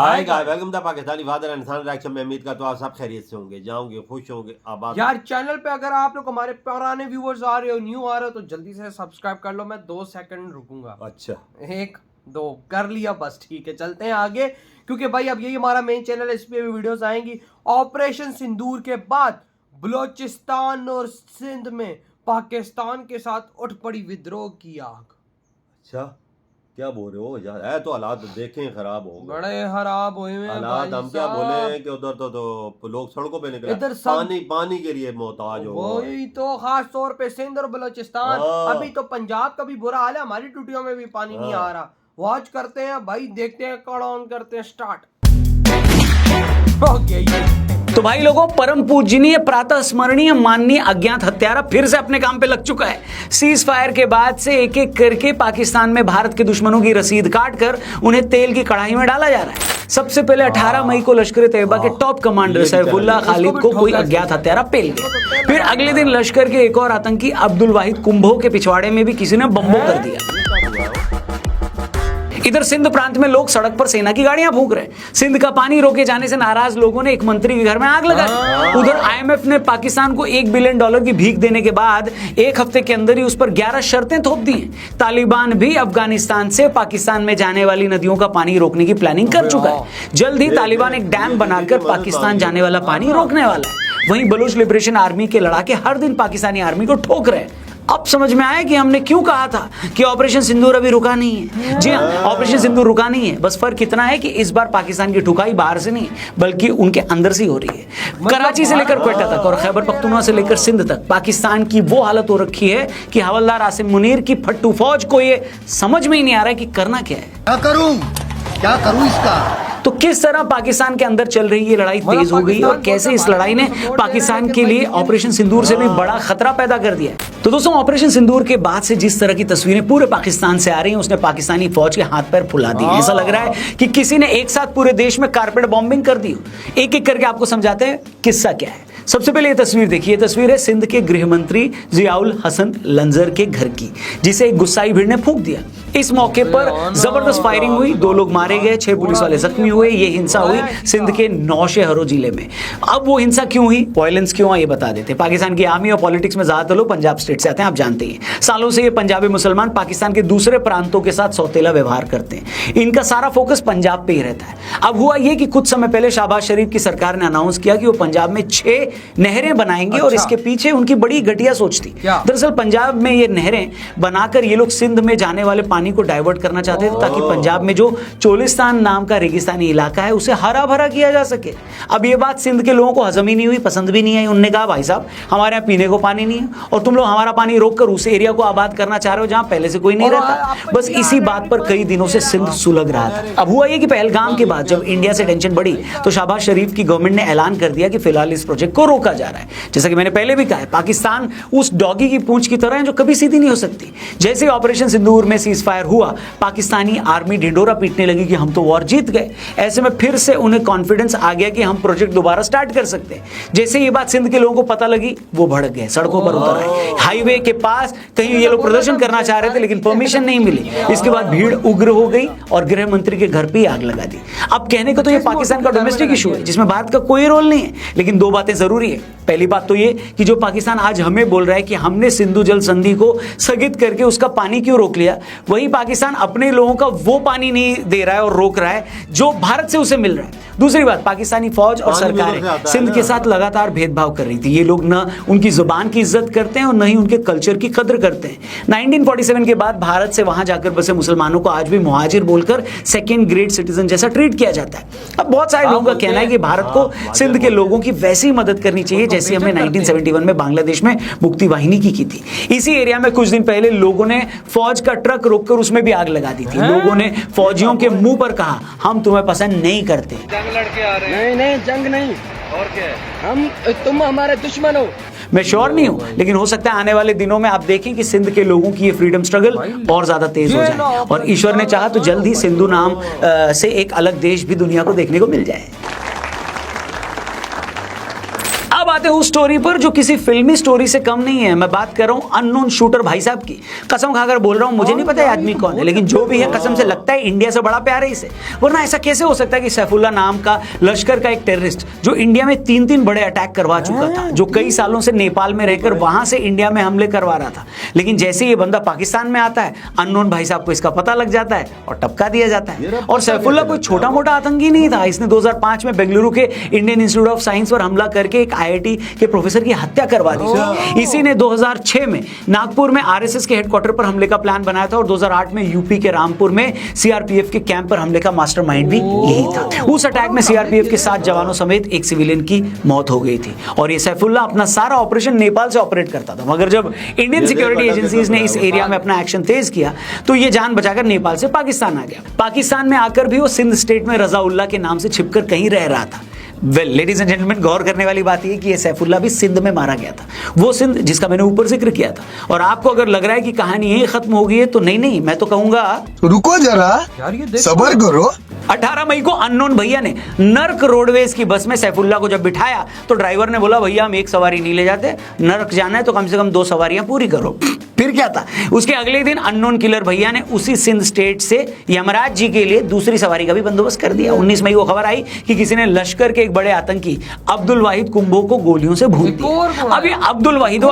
Hi guys, welcome to Pakistani father and son reaction में। उम्मीद करता हूं आप सब खैरियत से होंगे, जाओगे, खुश होंगे, आबाद। यार चैनल पे अगर आप लोग हमारे पुराने व्यूअर्स आ रहे हो, न्यू आ रहे हो, तो जल्दी से सब्सक्राइब कर लो। मैं 2 सेकंड रुकूंगा। अच्छा, 1 2 कर लिया, बस ठीक है। चलते हैं आगे, क्योंकि भाई अब यही हमारा मेन चैनल है, इस पे भी वीडियोस आएंगी। ऑपरेशन सिंदूर के बाद बलोचिस्तान और सिंध में पाकिस्तान के साथ उठ पड़ी विद्रोह की आग। अच्छा क्या बोल रहे हो यार? है तो हालात देखें खराब हो गए, बड़े खराब हुए हैं हालात। हम क्या बोले कि उधर तो लोग सड़कों पे निकले, इधर पानी के लिए मोहताज हो गए। वही तो, खास तौर पे सिंध और बलोचिस्तान। हाँ। अभी तो पंजाब का भी बुरा हाल है, हमारी टूटियों में भी पानी नहीं आ रहा। वॉच करते हैं भाई, देखते हैं, कड़ ऑन करते हैं, स्टार्ट। ओके तो भाई लोगों, परम पूजनीय, प्रातः स्मरणीय, माननीय अज्ञात हत्यारा फिर से अपने काम पे लग चुका है। सीज फायर के बाद से एक एक करके पाकिस्तान में भारत के दुश्मनों की रसीद काट कर उन्हें तेल की कढ़ाई में डाला जा रहा है। सबसे पहले 18 मई को लश्कर तैयबा के टॉप कमांडर सैफुल्लाह खालिद को कोई अज्ञात हत्यारा पेल गया। फिर अगले दिन लश्कर के एक और आतंकी अब्दुल वाहिद कुंभो के पिछवाड़े में भी किसी ने बम्बो कर दिया। इधर सिंध प्रांत में लोग सड़क पर सेना की गाड़ियां फूंक रहे हैं। सिंध का पानी रोके जाने से नाराज लोगों ने एक मंत्री के घर में आग लगा दी। उधर आईएमएफ ने पाकिस्तान को $1 बिलियन की भीख देने के बाद एक हफ्ते के अंदर ही उस पर 11 शर्तें थोप दी हैं। तालिबान भी अफगानिस्तान से पाकिस्तान में जाने वाली नदियों का पानी रोकने की प्लानिंग कर चुका है। जल्द ही तालिबान एक डैम बनाकर पाकिस्तान जाने वाला पानी रोकने वाला है। वहीं बलूच लिबरेशन आर्मी के लड़ाके हर दिन पाकिस्तानी आर्मी को ठोक रहे हैं। अब समझ में आया कि हमने क्यों कहा था कि ऑपरेशन सिंदूर अभी रुका नहीं है। जी हाँ, ऑपरेशन सिंदूर रुका नहीं है। बस फर्क इतना है कि इस बार पाकिस्तान की ठुकाई बाहर से नहीं बल्कि उनके अंदर से हो रही है। कराची से लेकर क्वेटा तक और खैबर पख्तूनख्वा से लेकर सिंध तक पाकिस्तान की वो हालत हो रखी है कि हवलदार आसिम मुनीर की फट्टू फौज को ये समझ में ही नहीं आ रहा है कि करना क्या है। क्या करूं इसका। तो किस तरह पाकिस्तान के अंदर चल रही ये लड़ाई तेज हो गई और कैसे इस लड़ाई ने पाकिस्तान के लिए ऑपरेशन सिंदूर से भी बड़ा खतरा पैदा कर दिया है। तो दोस्तों, ऑपरेशन सिंदूर के बाद से जिस तरह की तस्वीरें पूरे पाकिस्तान से आ रही हैं, उसने पाकिस्तानी फौज के हाथ पैर फुला दिए। ऐसा लग रहा है कि किसी ने एक साथ पूरे देश में कारपेट बॉम्बिंग कर दी। एक एक करके आपको समझाते हैं किस्सा क्या है। सबसे पहले ये तस्वीर देखिए। तस्वीर है सिंध के गृह मंत्री जियाउल हसन लंजर के घर की, जिसे एक गुस्साई भीड़ ने फूंक दिया। इस मौके पर जबरदस्त फायरिंग हुई, 2 लोग मारे गए, 6 पुलिस वाले जख्मी हुए। ये हिंसा हुई सिंध के नौशेहरा जिले में। अब वो हिंसा क्यों हुई, वायलेंस क्यों हुआ, ये बता देते हैं। पाकिस्तान की आर्मी और पॉलिटिक्स में ज्यादातर लोग पंजाब स्टेट से आते हैं, आप जानते हैं। सालों से ये पंजाबी मुसलमान पाकिस्तान के दूसरे प्रांतों के साथ सौतेला व्यवहार करते हैं। इनका सारा फोकस पंजाब पे ही रहता है। अब हुआ ये कि कुछ समय पहले शहबाज शरीफ की सरकार ने अनाउंस किया कि वो पंजाब में 6 नहरें बनाएंगे। और इसके पीछे उनकी बड़ी घटिया सोच थी। दरअसल पंजाब में ये नहरें बनाकर ये लोग सिंध में जाने वाले पानी को डाइवर्ट करना चाहते थे, ताकि पंजाब में जो चोलिस्तान नाम का रेगिस्तानी इलाका है उसे हरा भरा किया जा सके। अब ये बात सिंध के लोगों को हजम ही नहीं हुई, पसंद भी नहीं आई। उन्होंने कहा, भाई साहब, हमारे यहाँ पीने को पानी नहीं है और तुम लोग हमारा पानी रोककर उस एरिया को आबाद करना चाह रहे हो जहां पहले से कोई नहीं रहता। बस इसी बात पर कई दिनों से सिंध सुलग रहा था। अब हुआ ये कि पहलगाम के बाद जब इंडिया से टेंशन बढ़ी तो शहबाज शरीफ की गवर्नमेंट ने ऐलान कर दिया कि फिलहाल इस प्रोजेक्ट को रोका जा रहा है। जैसा कि मैंने पहले भी कहा है, पाकिस्तान उस डॉगी की पूंछ की तरह है जो कभी सीधी नहीं हो सकती। जैसे ऑपरेशन सिंदूर में सीज फायर हुआ, पाकिस्तानी आर्मी ढिंडोरा पीटने लगी कि हम तो वॉर जीत गए। ऐसे में फिर से उन्हें कॉन्फिडेंस आ गया कि हम प्रोजेक्ट दोबारा स्टार्ट कर सकते हैं। जैसे ये बात सिंध के लोगों को पता लगी, वो भड़क गए, सड़कों पर उतर आए। हाईवे के पास कहीं ये लोग प्रदर्शन करना चाह रहे थे, लेकिन परमिशन नहीं मिली। इसके बाद भीड़ उग्र हो गई और गृह मंत्री के घर पे ही आग लगा दी। अब कहने को तो ये पाकिस्तान का डोमेस्टिक इशू है जिसमें भारत का कोई रोल नहीं है, लेकिन 2 बातें जरूरी है। पहली बात तो ये कि जो पाकिस्तान आज हमें बोल रहा है कि हमने सिंधु जल संधि को स्थगित करके उसका पानी क्यों रोक लिया, वही पाकिस्तान अपने लोगों का वो पानी नहीं दे रहा है और रोक रहा है जो भारत से उसे मिल रहा है। दूसरी बात, पाकिस्तानी फौज और सरकारें सिंध के साथ लगातार भेदभाव कर रही थी। ये लोग ना उनकी जुबान की इज्जत करते हैं और न ही उनके कल्चर की कद्र करते हैं। 1947 के बाद भारत से वहां जाकर बसे मुसलमानों को आज भी मुहाजिर बोलकर सेकंड ग्रेड सिटीजन जैसा ट्रीट किया जाता है। अब बहुत सारे लोगों का कहना है कि भारत को सिंध के लोगों की वैसी मदद करनी चाहिए जैसे हमने 1971 में बांग्लादेश में मुक्ति वाहिनी की थी। इसी एरिया में कुछ दिन पहले लोगों ने फौज का ट्रक रोककर उसमें भी आग लगा दी थी। लोगों ने फौजियों के मुंह पर कहा, हम तुम्हें पसंद नहीं करते। जंग लड़के आ रहे हैं। नहीं जंग नहीं, और क्या है, तुम हमारे दुश्मन हो। मैं श्योर नहीं हूं, लेकिन हो सकता है आने वाले दिनों में आप देखें कि सिंध के लोगों की ये फ्रीडम स्ट्रगल और ज्यादा तेज हो जाए और ईश्वर ने चाहा तो जल्द ही सिंधु नाम से एक अलग देश भी दुनिया को देखने को मिल जाए। अब आते हैं उस स्टोरी पर जो किसी फिल्मी स्टोरी से कम नहीं है। मैं बात कर रहा हूं अननोन शूटर भाई साहब की। कसम खाकर बोल रहा हूं, मुझे नहीं पता ये आदमी कौन है, लेकिन जो भी है कसम से लगता है इंडिया से बड़ा प्यार है इसे। वरना ऐसा कैसे हो सकता है कि सैफुल्लाह नाम का लश्कर का एक टेररिस्ट जो इंडिया में 3 बड़े अटैक करवा चुका था, जो कई सालों से नेपाल में रहकर वहां से इंडिया में हमले करवा रहा था, लेकिन जैसे ये बंदा पाकिस्तान में आता है अननोन भाई साहब को इसका पता लग जाता है और टपका दिया जाता है। और सैफुल्लाह कोई छोटा मोटा आतंकी नहीं था। इसने 2005 में बेंगलुरु के इंडियन इंस्टीट्यूट ऑफ साइंस पर हमला करके एक IIT के प्रोफेसर की हत्या करवा दी। इसी ने 2006 में नागपुर में RSS के हेडक्वार्टर पर हमले का प्लान बनाया था और 2008 में यूपी के रामपुर में CRPF के कैंप पर हमले का मास्टरमाइंड भी यही था। उस अटैक में CRPF के 7 जवानों समेत एक सिविलियन की मौत हो गई थी। और ये सैफुल्लाह अपना सारा ऑपरेशन नेपाल से ऑपरेट करता था, मगर जब इंडियन सिक्योरिटी एजेंसीज ने इस एरिया में अपना एक्शन तेज किया तो ये जान बचाकर नेपाल से पाकिस्तान आ गया। पाकिस्तान में आकर भी वो सिंध स्टेट में रजाउल्लाह के नाम से छिपकर कहीं रह रहा था। वेल लेडीज एंड जेंटलमैन, गौर करने वाली बात यह कि ये सैफुल्लाह भी सिंध में मारा गया था, वो सिंध जिसका मैंने ऊपर जिक्र किया था। और आपको अगर लग रहा है कि कहानी यही खत्म हो गई है तो नहीं, मैं तो कहूंगा रुको जरा, सब्र करो। 18 मई को अननोन भैया ने नर्क रोडवेज की बस में सैफुल्लाह को जब बिठाया तो ड्राइवर ने बोला भैया हम एक सवारी नहीं ले जाते, नर्क जाना है तो कम से कम 2 सवारियां पूरी करो। फिर क्या था, उसके अगले दिन अननोन किलर भैया ने उसी सिंध स्टेट से यमराज जी के लिए दूसरी सवारी का भी बंदोबस्त कर दिया। 19 मई को खबर आई कि किसी ने लश्कर के एक बड़े आतंकी अब्दुल वाहिद कुंभो को गोलियों से भून दिया। अभी अब्दुल वाहिद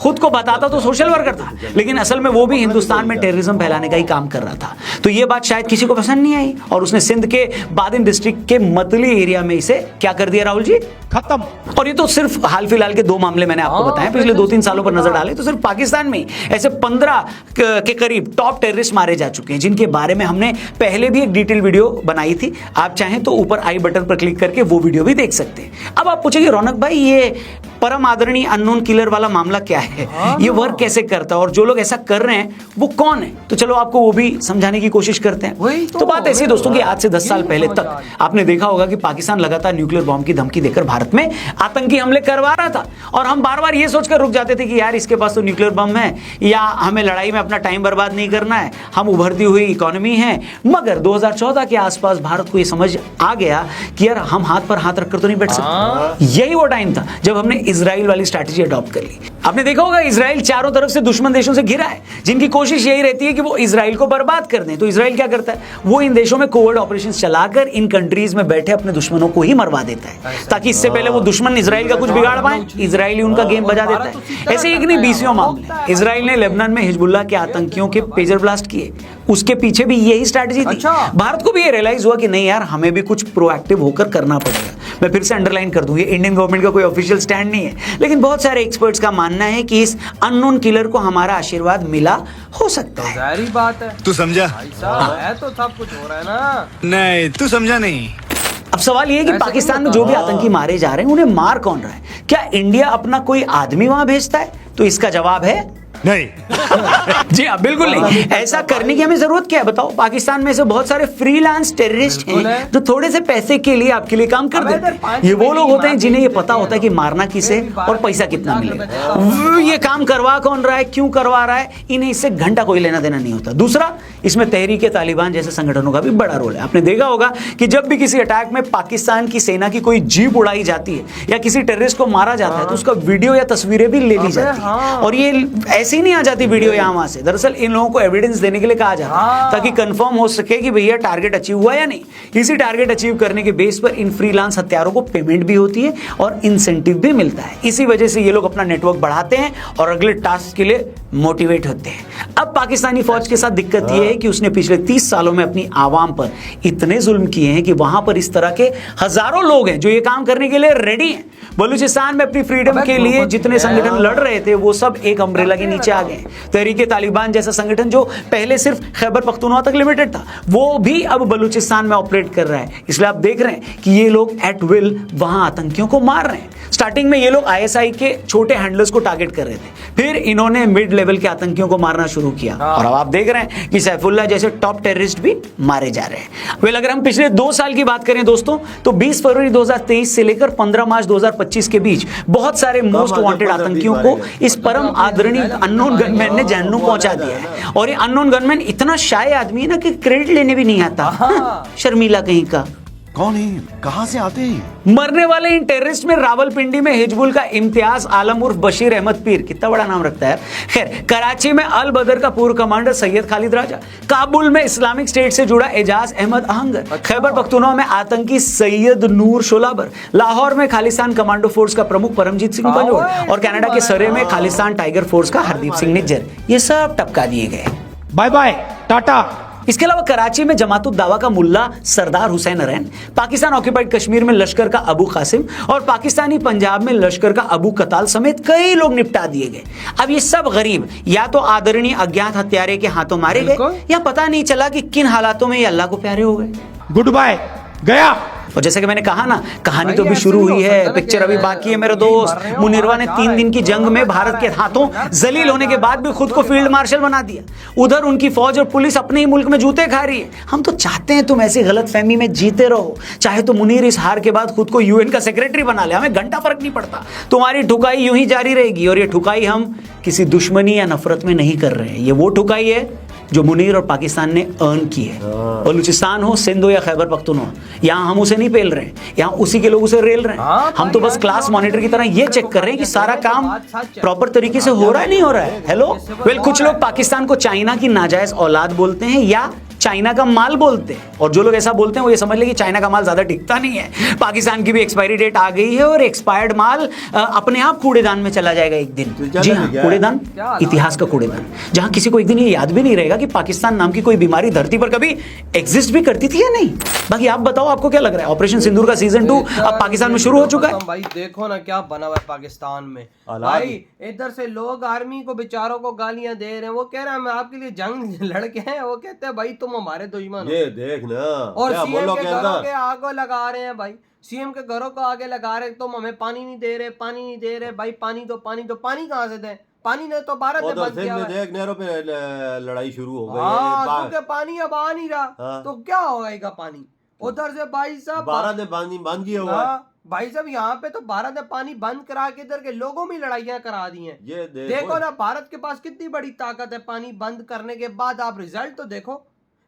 खुद को बताता तो सोशल वर्कर था, लेकिन असल में वो भी हिंदुस्तान में टेररिज्म फैलाने का ही काम कर रहा था। तो ये बात शायद किसी को पसंद नहीं आई और उसने सिंध के बादिन डिस्ट्रिक्ट के मतली एरिया में इसे क्या कर दिया राहुल जी, खत्म। और ये तो सिर्फ हाल फिलहाल के 2 मामले मैंने आपको बताए, पिछले 2-3 सालों पर नजर डाले तो सिर्फ पाकिस्तान में ऐसे 15 के करीब टॉप टेररिस्ट मारे जा चुके हैं, जिनके बारे में हमने पहले भी एक डिटेल वीडियो बनाई थी। आप चाहें तो ऊपर आई बटन पर क्लिक करके वो वीडियो भी देख सकते हैं। अब आप पूछेंगे रौनक भाई ये परम आदरणीय अननोन किलर वाला मामला क्या है, ये वर्क कैसे करता है और जो लोग ऐसा कर रहे हैं वो कौन है, तो चलो आपको वो भी समझाने की कोशिश करते हैं। तो बात ऐसी दोस्तों कि आज से 10 साल पहले तक आपने देखा होगा कि पाकिस्तान लगातार न्यूक्लियर बॉम्ब की धमकी देकर भारत में आतंकी हमले करवा रहा था और हम बार बार ये सोचकर रुक जाते थे कि यार इसके पास तो न्यूक्लियर बम है या हमें लड़ाई में अपना टाइम बर्बाद नहीं करना है, हम उभरती हुई इकोनॉमी है। मगर 2014 के आसपास भारत को ये समझ आ गया कि यार हम हाथ पर हाथ रखकर तो नहीं बैठ सकते। यही वो टाइम था जब हमने इजराइल वाली स्ट्रैटेजी अडॉप्ट कर ली। आपने देखा होगा इजराइल चारों तरफ से दुश्मन देशों से घिरा है, जिनकी कोशिश यही रहती है कि वो इजराइल को बर्बाद कर दें। तो इजराइल क्या करता है, वो इन देशों में कोवर्ट ऑपरेशंस चलाकर इन कंट्रीज में बैठे अपने दुश्मनों को ही मरवा देता है, ताकि इससे पहले वो दुश्मन इजराइल का कुछ बिगाड़ पाए, इजराइल उनका गेम बजा देता है। ऐसे एक नहीं 20 मामले। इजराइल ने लेबनान में हिजबुल्लाह के आतंकियों के पेजर ब्लास्ट किए, उसके पीछे भी यही स्ट्रैटेजी थी। भारत को भी ये रियलाइज हुआ कि नहीं यार हमें भी कुछ प्रोएक्टिव होकर करना पड़ेगा। मैं फिर से अंडरलाइन कर दूं, ये इंडियन गवर्नमेंट का कोई ऑफिशियल स्टैंड नहीं है, लेकिन बहुत सारे एक्सपर्ट्स का मानना है कि इस अननोन किलर को हमारा आशीर्वाद मिला हो सकता है। जाहिर बात है, तू समझा? है तो सब कुछ हो रहा है ना। नहीं तू समझा नहीं। अब सवाल ये है कि पाकिस्तान में जो भी आतंकी मारे जा रहे हैं उन्हें मार कौन रहा है? क्या इंडिया अपना कोई आदमी वहां भेजता है? तो इसका जवाब है नहीं। जी हाँ, बिल्कुल नहीं। ऐसा करने की हमें जरूरत क्या है बताओ? पाकिस्तान में से बहुत सारे फ्रीलांस टेररिस्ट हैं जो थोड़े से पैसे के लिए आपके लिए काम कर देते हैं। ये वो लोग होते हैं जिन्हें ये पता होता है कि मारना किसे और पैसा कितना मिलेगा। ये काम करवा कौन रहा है, क्यों करवा रहा है, इन्हें इससे घंटा कोई लेना देना नहीं होता। दूसरा, इसमें तहरीक तालिबान जैसे संगठनों का भी बड़ा रोल है। आपने देखा होगा कि जब भी किसी अटैक में पाकिस्तान की सेना की कोई जीप उड़ाई जाती है या किसी टेररिस्ट को मारा जाता है तो उसका वीडियो या तस्वीरें भी ले ली जाती है। और ये ऐसे ही नहीं आ जाती वीडियो यहाँ वहां से, दरअसल इन लोगों को एविडेंस देने के लिए कहा जाता है ताकि कंफर्म हो सके कि भैया टारगेट अचीव हुआ या नहीं। इसी टारगेट अचीव करने के बेस पर इन फ्रीलांस हत्यारों को पेमेंट भी होती है और इंसेंटिव भी मिलता है। इसी वजह से ये लोग अपना नेटवर्क बढ़ाते हैं और अगले टास्क के लिए मोटिवेट होते हैं। अब पाकिस्तानी फौज के साथ दिक्कत यह है कि उसने पिछले 30 सालों में अपनी आवाम पर इतने जुल्म किए हैं कि वहां पर इस तरह के हजारों लोग हैं जो ये काम करने के लिए रेडी हैं। बलूचिस्तान में अपनी फ्रीडम के लिए जितने संगठन लड़ रहे थे वो सब एक अम्ब्रेला के नीचे आ गए। तहरीक तालिबान जैसा संगठन जो पहले सिर्फ खैबर पख्तूनख्वा तक लिमिटेड था वो भी अब बलूचिस्तान में ऑपरेट कर रहा है। इसलिए आप देख रहे हैं कि ये लोग एट विल वहां आतंकियों को मार रहे हैं। स्टार्टिंग में ये लोग ISI के छोटे हैंडलर्स को टारगेट कर रहे थे, फिर इन्होंने मिड लेवल के आतंकियों को मारना शुरू किया और अब आप देख रहे हैं कि सैफुल्लाह जैसे टॉप टेररिस्ट भी मारे जा रहे हैं। वेल अगर हम पिछले 2 साल की बात करें दोस्तों तो 20 फरवरी 2023 से लेकर 15 मार्च 2025 के बीच बहुत सारे मोस्ट वांटेड आतंकियों को इस परम आदरणीय अननोन गनमैन ने जहन्नुम पहुंचा दिया है। और ये अननोन गनमैन इतना शाय आदमी है ना कि क्रेडिट लेने भी नहीं आता, शर्मीला कहीं का। कौन है, कहां से आते हैं? मरने वाले इन टेररिस्ट में रावलपिंडी में हिजबुल का इम्तियाज आलम उर्फ बशीर अहमद पीर, कितना बड़ा नाम रखता है। खैर, कराची में अल बदर का पूर्व कमांडर सैयद खालिद राजा, काबुल में इस्लामिक स्टेट से जुड़ा एजाज अहमद आहंगर, खैबर पख्तूनख्वा में आतंकी सैयद नूर शोलाबर, लाहौर में खालिस्तान कमांडो फोर्स का प्रमुख परमजीत सिंह बंजोड़ और कनाडा के सरे में खालिस्तान टाइगर फोर्स का हरदीप सिंह निज्जर, ये सब टपका दिए गए। Bye bye tata. इसके अलावा कराची में जमातुद दावा का मुल्ला सरदार हुसैन नरैन, पाकिस्तान ऑक्यूपाइड कश्मीर में लश्कर का अबू कासिम और पाकिस्तानी पंजाब में लश्कर का अबू कताल समेत कई लोग निपटा दिए गए। अब ये सब गरीब या तो आदरणीय अज्ञात हत्यारे के हाथों मारे गए या पता नहीं चला कि किन हालातों में ये अल्लाह को प्यारे हो गए। गुड बाय गया। और जैसे कि मैंने कहा ना, कहानी तो अभी शुरू हुई है, पिक्चर अभी बाकी है मेरे दोस्त। मुनीरवा ने 3 दिन की जंग में भारत के हाथों जलील होने के बाद भी खुद को फील्ड मार्शल बना दिया। उधर उनकी फौज और पुलिस अपने ही मुल्क में जूते खा रही है। हम तो चाहते हैं तुम ऐसी गलतफहमी में जीते रहो, चाहे तो मुनीर इस हार के बाद खुद को यूएन का सेक्रेटरी बना ले, हमें घंटा फर्क नहीं पड़ता। तुम्हारी ठुकाई यूं ही जारी रहेगी और ये ठुकाई हम किसी दुश्मनी या नफरत में नहीं कर रहे हैं। ये वो ठुकाई है जो मुनीर और पाकिस्तान ने अर्न की है। बलूचिस्तान हो, सिंध हो या खैबर पख्तूनख्वा, यहाँ हम उसे नहीं पेल रहे हैं, यहाँ उसी के लोग उसे रेल रहे हैं। हम तो बस क्लास मॉनिटर की तरह ये चेक कर रहे हैं कि सारा काम प्रॉपर तरीके से हो रहा है नहीं हो रहा है। हेलो वेल, कुछ लोग पाकिस्तान को चाइना की नाजायज औलाद बोलते हैं या चाइना का माल बोलते हैं, और जो लोग ऐसा बोलते हैं वो ये समझ ले कि चाइना का माल ज्यादा टिकता नहीं है। पाकिस्तान की भी एक्सपायरी डेट आ गई है और एक्सपायर्ड माल अपने आप कूड़ेदान में चला जाएगा एक दिन। जी हाँ, कूड़ेदान, इतिहास का कूड़ेदान, जहां किसी को एक दिन ये याद भी नहीं रहेगा कि पाकिस्तान नाम की कोई बीमारी धरती पर कभी एग्जिस्ट भी करती थी या नहीं। बाकी आप बताओ, आपको क्या लग रहा है? ऑपरेशन सिंदूर का सीजन 2 अब पाकिस्तान में शुरू हो चुका है। भाई देखो ना क्या बना हुआ है पाकिस्तान में। भाई इधर से लोग आर्मी को बेचारों को गालियां दे रहे हैं, वो कह रहे हैं हम आपके लिए जंग लड़के हैं, वो कहते हैं भाई तुम हमारे दुश्मन। ये देख ना, और क्या सीएम बोलो के के घरों अंदर के आगे लगा रहे हैं भाई, सीएम के घरों को आगे लगा रहे, तुम हमें पानी नहीं दे रहे, पानी नहीं दे रहे। भाई पानी दो, पानी दो, पानी कहाँ से दे? पानी ने तो भारत ने बंद किया है। देख नहरों पे लड़ाई शुरू हो गई हाँ, है। क्योंकि पानी अब आ नहीं रहा। हाँ। तो क्या होगा पानी? उधर से भाई साहब भारत ने पानी बंद किया हुआ है। हाँ, भाई साहब यहाँ पे तो भारत ने पानी बंद करा के इधर के लोगों में लड़ाइयां करा दी हैं। ये देखो ना, भारत के पास कितनी बड़ी ताकत है। पानी बंद करने के बाद आप रिजल्ट तो देखो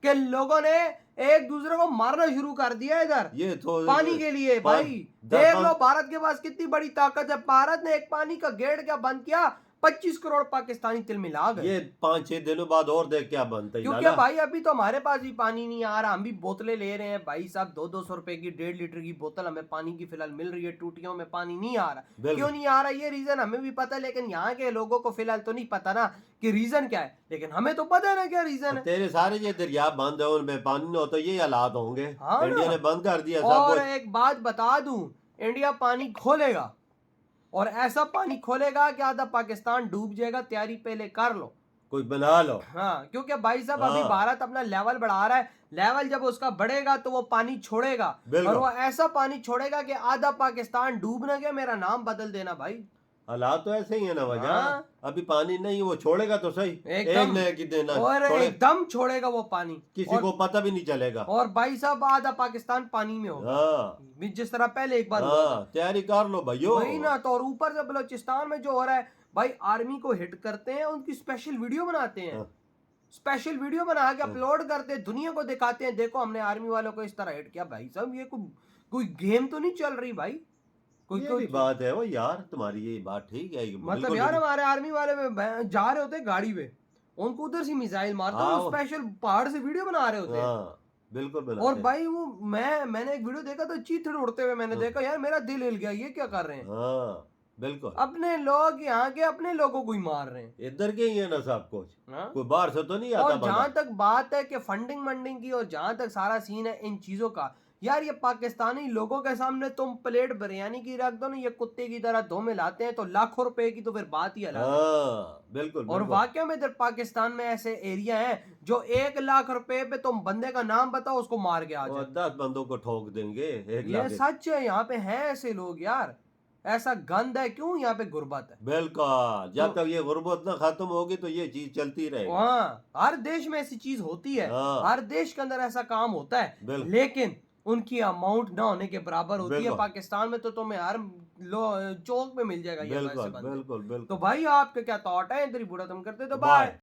कि लोगों ने एक दूसरे को मारना शुरू कर दिया इधर ये तो पानी के लिए। भाई देख लो भारत के पास कितनी बड़ी ताकत है। भारत ने एक पानी का गेट क्या बंद किया, 25 करोड़ पाकिस्तानी तिल मिला गए। ये 5-6 दिनों बाद और देख क्या बनता है। क्योंकि भाई अभी तो हमारे पास भी पानी नहीं आ रहा, हम भी बोतलें ले रहे हैं भाई साहब, 200-200 रुपए की 1.5 लीटर की बोतल हमें पानी की फिलहाल मिल रही है। टूटियों में पानी नहीं आ रहा, क्यों नहीं आ रहा ये रीजन हमें भी पता है, लेकिन यहाँ के लोगों को फिलहाल तो नहीं पता ना कि रीजन क्या है, लेकिन हमें तो पता है ना क्या रीजन है। तेरे सारे ये दरिया बंद है, उनमें पानी न हो तो ये हालात होंगे। हाँ इंडिया ने बंद कर दिया सब और कुछ। एक बात बता दूं, इंडिया पानी खोलेगा और ऐसा पानी खोलेगा कि आधा पाकिस्तान डूब जाएगा। तैयारी पहले कर लो, कोई बना लो। हाँ, क्योंकि भाई साहब अभी भारत अपना लेवल बढ़ा रहा है। लेवल जब उसका बढ़ेगा तो वो पानी छोड़ेगा, और वो ऐसा पानी छोड़ेगा कि आधा पाकिस्तान डूब ना गया, मेरा नाम बदल देना भाई। हालात तो ऐसे ही है ना वजह। हाँ। अभी पानी नहीं, वो छोड़ेगा तो सही, एकदम एक की देना और एकदम छोड़ेगा वो पानी, किसी को पता भी नहीं चलेगा। और भाई साहब आधा पाकिस्तान पानी में होगा। हाँ, जिस तरह पहले एक बार हुआ था। तैयारी कर लो भाइयों। वही ना, तो और ऊपर से बलूचिस्तान में जो हो रहा है भाई, आर्मी को हिट करते हैं, उनकी स्पेशल वीडियो बनाते हैं, स्पेशल वीडियो बना के अपलोड करते हैं, दुनिया को दिखाते हैं, देखो हमने आर्मी वालों को इस तरह हिट किया। भाई साहब ये कोई गेम तो नहीं चल रही भाई, कोई बात है वो यार, तुम्हारी ये बात ठीक है। मतलब यार हमारे आर्मी वाले में जा रहे होते गाड़ी पे, उनको उधर से मिसाइल मारता है, स्पेशल पहाड़ से वीडियो बना रहे होते हैं। बिल्कुल। और भाई वो मैंने एक वीडियो देखा तो चीथड़ उड़ते हुए मैंने देखा, यार मेरा दिल हिल गया, ये क्या कर रहे हैं। बिल्कुल, अपने लोग यहाँ के अपने लोगों को ही मार रहे हैं। इधर के ही है ना सब कुछ, कोई बाहर से तो नहीं आता। और जहाँ तक बात है कि फंडिंग मंडिंग की, और जहाँ तक सारा सीन है इन चीजों का, यार ये पाकिस्तानी लोगों के सामने तुम प्लेट बिरयानी की रख दो ना, ये कुत्ते की तरह दो में लाते हैं तो लाखों रुपए की, तो फिर बात ही अलग है। बिल्कुल। और वाकई में इधर पाकिस्तान में ऐसे एरिया हैं जो 1 लाख रुपए पे तुम बंदे का नाम बताओ उसको मार के आ जाए, 10 बंदों को ठोक देंगे। ये सच है, यहाँ पे हैं ऐसे लोग यार। ऐसा गंद है, क्यों यहाँ पे गुर्बत है। बिल्कुल, जब तक ये गुर्बत ना खत्म होगी तो ये चीज चलती रहेगी। हाँ, हर देश में ऐसी चीज होती है, हर देश के अंदर ऐसा काम होता है, लेकिन उनकी अमाउंट ना होने के बराबर होती है। पाकिस्तान में तो तुम्हें हर चौक में मिल जाएगा ये। बिल्कुल। तो भाई आपके क्या थॉट है, इधर ही बुरा तुम करते तो बाय।